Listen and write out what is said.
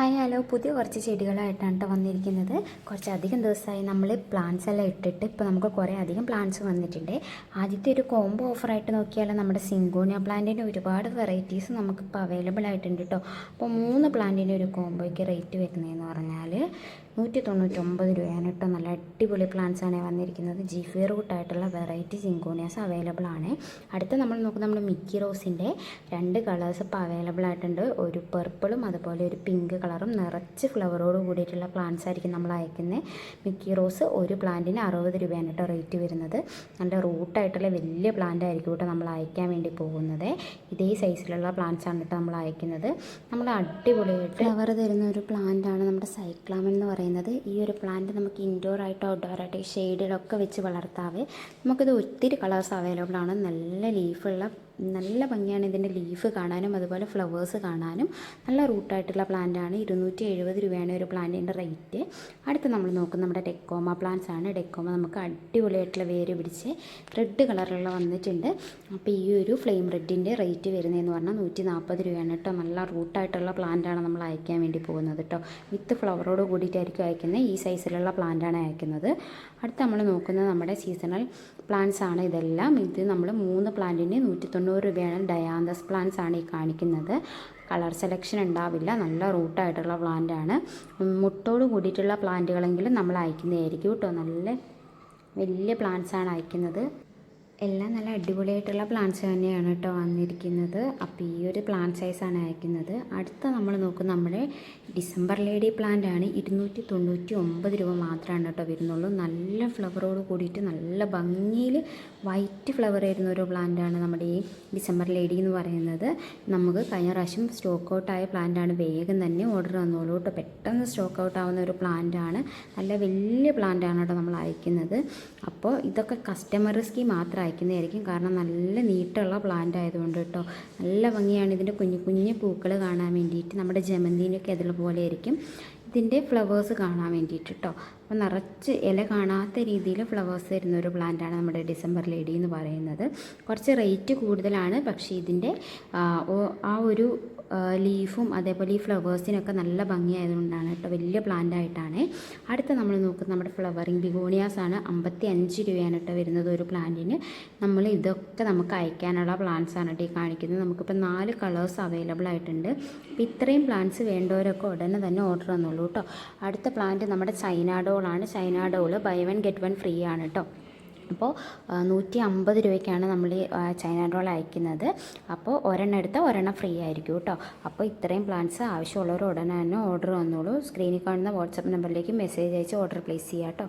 Hi hello, പുതിയ കുറച്ച് ചെടികളായിട്ടാണ് കേട്ടോ വന്നിരിക്കുന്നത്. കുറച്ചധികം ദിവസമായി നമ്മൾ പ്ലാന്റ്സ് എല്ലാം ഇട്ടിട്ട് ഇപ്പോൾ നമുക്ക് കുറേ അധികം പ്ലാന്റ്സ് വന്നിട്ടുണ്ട്. ആദ്യത്തെ ഒരു കോംബോ ഓഫറായിട്ട് നോക്കിയാൽ നമ്മുടെ സിങ്കോണിയ പ്ലാന്റിൻ്റെ ഒരുപാട് വെറൈറ്റീസ് നമുക്കിപ്പോൾ അവൈലബിൾ ആയിട്ടുണ്ട് കേട്ടോ. അപ്പോൾ 3 പ്ലാന്റിൻ്റെ ഒരു കോംബോയ്ക്ക് റേറ്റ് വരുന്നതെന്ന് പറഞ്ഞാൽ 199 രൂപയാണ് കേട്ടോ. നല്ല അടിപൊളി പ്ലാന്റ്സ് ആണ് വന്നിരിക്കുന്നത്. ജിഫി റൂട്ടായിട്ടുള്ള വെറൈറ്റി സിങ്കോണിയാസ് അവൈലബിൾ ആണ്. അടുത്ത നമ്മൾ നോക്കുന്നത് നമ്മുടെ മിക്കി റോസിൻ്റെ 2 കളേഴ്സ് ഇപ്പോൾ അവൈലബിൾ ആയിട്ടുണ്ട്. ഒരു പർപ്പിളും അതുപോലെ ഒരു പിങ്ക് കളറും നിറച്ച് ഫ്ലവറോട് കൂടിയിട്ടുള്ള പ്ലാന്റ്സ് ആയിരിക്കും നമ്മൾ അയക്കുന്നത്. മിക്കി റോസ് ഒരു പ്ലാന്റിന് 60 രൂപയാണ് കേട്ടോ റേറ്റ് വരുന്നത്. നല്ല റൂട്ടായിട്ടുള്ള വലിയ പ്ലാന്റ് ആയിരിക്കും കേട്ടോ നമ്മൾ അയക്കാൻ വേണ്ടി പോകുന്നത്. ഇതേ സൈസിലുള്ള പ്ലാന്റ്സ് ആണ് കേട്ടോ നമ്മൾ അയക്കുന്നത്. നമ്മൾ അടിപൊളിയായിട്ട് ഫ്ലവർ തരുന്ന ഒരു പ്ലാന്റാണ് നമ്മുടെ സൈക്ലാമൻ എന്ന് പറയുന്നത്. ഈ ഒരു പ്ലാന്റ് നമുക്ക് ഇൻഡോർ ആയിട്ടോ ഔട്ട്ഡോർ ആയിട്ടോ ഷെയ്ഡിലൊക്കെ വെച്ച് വളർത്താവേ. നമുക്കിത് ഒത്തിരി കളേഴ്സ് അവൈലബിൾ ആണ്. നല്ല ലീഫുള്ള നല്ല ഭംഗിയാണ് ഇതിൻ്റെ ലീഫ് കാണാനും അതുപോലെ ഫ്ലവേഴ്സ് കാണാനും. നല്ല റൂട്ടായിട്ടുള്ള പ്ലാന്റാണ്. 270 രൂപയാണ് ഒരു പ്ലാന്റിൻ്റെ റേറ്റ്. അടുത്ത് നമ്മൾ നോക്കുന്നത് നമ്മുടെ ഡെക്കോമ പ്ലാന്റ്സ് ആണ്. ഡെക്കോമ നമുക്ക് അടിപൊളിയായിട്ടുള്ള വേര് പിടിച്ച് റെഡ് കളറിലുള്ള വന്നിട്ടുണ്ട്. അപ്പോൾ ഈ ഒരു ഫ്ലെയിം റെഡിൻ്റെ റേറ്റ് വരുന്നതെന്ന് പറഞ്ഞാൽ 140 രൂപയാണ് കേട്ടോ. നല്ല റൂട്ടായിട്ടുള്ള പ്ലാന്റാണ് നമ്മൾ അയക്കാൻ വേണ്ടി പോകുന്നത് കേട്ടോ. വിത്ത് ഫ്ലവറോട് കൂടിയിട്ടായിരിക്കും അയക്കുന്നത്. ഈ സൈസിലുള്ള പ്ലാന്റാണ് അയക്കുന്നത്. അടുത്ത് നമ്മൾ നോക്കുന്നത് നമ്മുടെ സീസണൽ പ്ലാന്റ്സ് ആണ് ഇതെല്ലാം. ഇത് നമ്മൾ 3 പ്ലാന്റിന് 190 രൂപയാണ്. ഡയാന്തസ് പ്ലാന്റ്സ് ആണ് ഈ കാണിക്കുന്നത്. കളർ സെലക്ഷൻ ഉണ്ടാവില്ല. നല്ല റൂട്ടായിട്ടുള്ള പ്ലാന്റാണ്. മുട്ടോട് കൂടിയിട്ടുള്ള പ്ലാന്റുകളെങ്കിലും നമ്മൾ അയക്കുന്നതായിരിക്കും കേട്ടോ. നല്ല വലിയ പ്ലാന്റ്സ് ആണ് അയക്കുന്നത്. എല്ലാം നല്ല അടിപൊളിയായിട്ടുള്ള പ്ലാന്റ്സ് തന്നെയാണ് കേട്ടോ വന്നിരിക്കുന്നത്. അപ്പോൾ ഈ ഒരു പ്ലാന്റ് സൈസാണ് അയക്കുന്നത്. അടുത്ത നമ്മൾ നോക്കുന്നത് നമ്മുടെ ഡിസംബർ ലേഡി പ്ലാന്റ് ആണ്. 299 രൂപ മാത്രമാണ് കേട്ടോ വരുന്നുള്ളൂ. നല്ല ഫ്ലവറോട് കൂടിയിട്ട് നല്ല ഭംഗിയിൽ വൈറ്റ് ഫ്ലവർ വരുന്ന ഒരു പ്ലാന്റാണ് നമ്മുടെ ഈ ഡിസംബർ ലേഡി എന്ന് പറയുന്നത്. നമുക്ക് കഴിഞ്ഞ പ്രാവശ്യം സ്റ്റോക്ക് ഔട്ടായ പ്ലാന്റാണ്. വേഗം തന്നെ ഓർഡർ വന്നോളൂ കേട്ടോ. പെട്ടെന്ന് സ്റ്റോക്ക് ഔട്ട് ആവുന്ന ഒരു പ്ലാന്റാണ്. നല്ല വലിയ പ്ലാന്റാണ് കേട്ടോ നമ്മൾ അയക്കുന്നത്. അപ്പോൾ ഇതൊക്കെ കസ്റ്റമർസ്ക്ക് മാത്രം അയക്കുന്നതായിരിക്കും. കാരണം നല്ല നീട്ടുള്ള പ്ലാന്റ് ആയതുകൊണ്ട് കേട്ടോ. നല്ല ഭംഗിയാണ് ഇതിൻ്റെ കുഞ്ഞു കുഞ്ഞു പൂക്കൾ കാണാൻ വേണ്ടിയിട്ട്. നമ്മുടെ ജമന്തിൻ്റെയൊക്കെ അതുപോലെ ആയിരിക്കും ഇതിൻ്റെ ഫ്ലവേഴ്സ് കാണാൻ വേണ്ടിയിട്ട് കേട്ടോ. അപ്പോൾ നിറച്ച് ഇല കാണാത്ത രീതിയിൽ ഫ്ലവേഴ്സ് വരുന്ന ഒരു പ്ലാന്റാണ് നമ്മുടെ ഡിസംബർ ലേഡി എന്ന് പറയുന്നത്. കുറച്ച് റേറ്റ് കൂടുതലാണ്. പക്ഷേ ഇതിൻ്റെ ആ ഒരു ലീഫും അതേപോലെ ഈ ഫ്ലവേഴ്സിനൊക്കെ നല്ല ഭംഗിയായതുകൊണ്ടാണ് കേട്ടോ. വലിയ പ്ലാന്റ് ആയിട്ടാണ്. അടുത്ത നമ്മൾ നോക്കുന്നത് നമ്മുടെ ഫ്ലവറിങ് ബിഗോണിയാസ് ആണ്. 55 രൂപയാണ് കേട്ടോ വരുന്നത് ഒരു പ്ലാന്റിന്. നമ്മൾ ഇതൊക്കെ നമുക്ക് അയക്കാനുള്ള പ്ലാന്റ്സ് ആണ് കേട്ടോ ഈ കാണിക്കുന്നത്. നമുക്കിപ്പോൾ 4 കളേഴ്സ് അവൈലബിൾ ആയിട്ടുണ്ട്. അപ്പോൾ ഇത്രയും പ്ലാന്റ്സ് വേണ്ടവരൊക്കെ ഉടനെ തന്നെ ഓർഡർ തന്നോളൂ കേട്ടോ. അടുത്ത പ്ലാന്റ് നമ്മുടെ ചൈന ഡോളാണ്. China doll buy 1 get 1 free ആണ് കേട്ടോ. അപ്പോൾ 150 രൂപയ്ക്കാണ് നമ്മൾ ചൈന ഡോൾ അയക്കുന്നത്. അപ്പോൾ ഒരെണ്ണം എടുത്താൽ ഒരെണ്ണം ഫ്രീ ആയിരിക്കും കേട്ടോ. അപ്പോൾ ഇത്രയും പ്ലാന്റ്സ് ആവശ്യമുള്ളവർ ഉടനെ തന്നെ ഓർഡർ വന്നോളൂ. സ്ക്രീനിൽ കാണുന്ന വാട്സപ്പ് നമ്പറിലേക്ക് മെസ്സേജ് അയച്ച് ഓർഡർ പ്ലേസ് ചെയ്യാം കേട്ടോ.